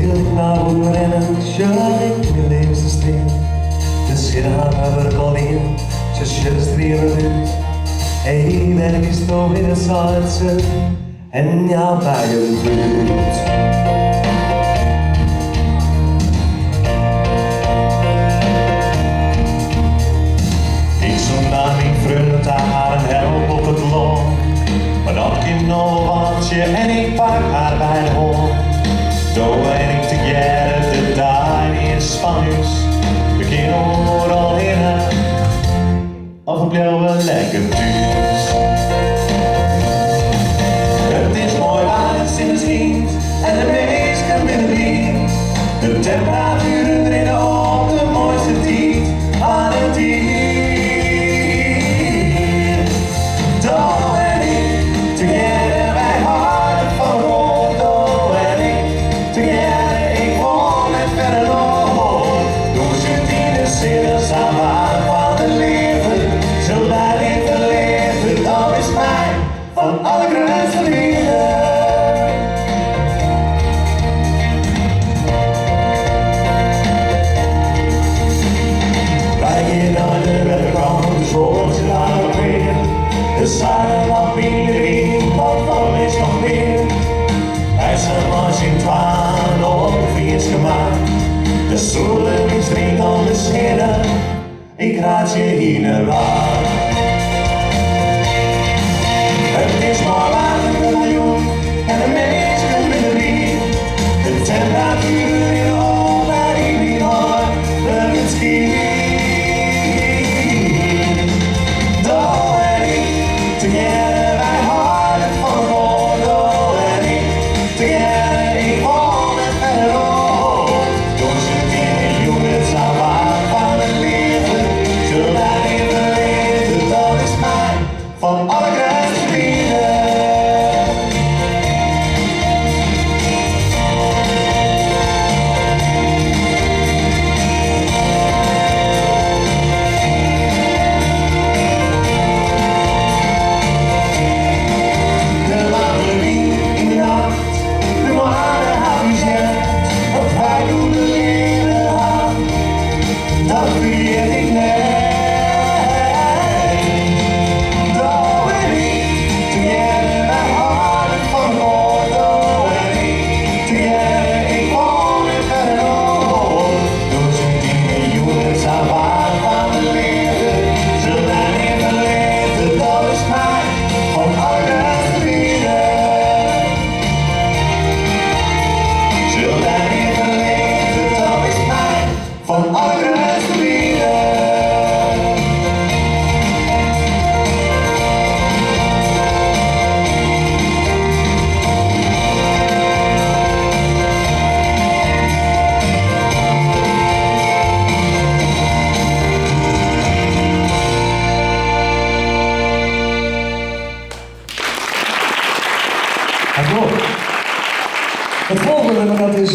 wil ik naar voren rennen, sure ik mijn liefste steen. De schillen hebben al in, ze schillen uit. Hey, werk is toch in het Zuidse en jouw bij een buurt. Ik stond naar mijn vrienden te halen help op het loon. Maar dat kind nog wat je en ik pak haar bij de hoorn. Doe en ik together, de dag is Spanisch. We kunnen overal heen, of we blijven lekker thuis. Het is mooi als in de schiet en de meesten binnen vriend. De temperaturen erin op de mooiste tijd aan het dier. Doe en ik, together wij houden van rond. Doe en ik, together ik woon met verder nog. Doe ze in de zinnen samen van het leven. Zo dat ik verleven, dat is mij van alle grootste liefde. De samen wat binnen, wat van is nog meer. Hij zijn was in twaan op de viers gemaakt. De stoelen in street aan de schinnen, ik raad je hier naar waar. Het is maar waar een miljoen en de meesten binnen wie. De temperatuur in de ogen waar ik niet hoor, dat het schiet. Together wij houden van Rodo en ik. Together ik woon met verder op. Door z'n 10 jongens aan waar van het leven. Zodat ik verleven, dat is mij van alle grootste liefde. Van alle grootste liefde. Het volgende nummer dat is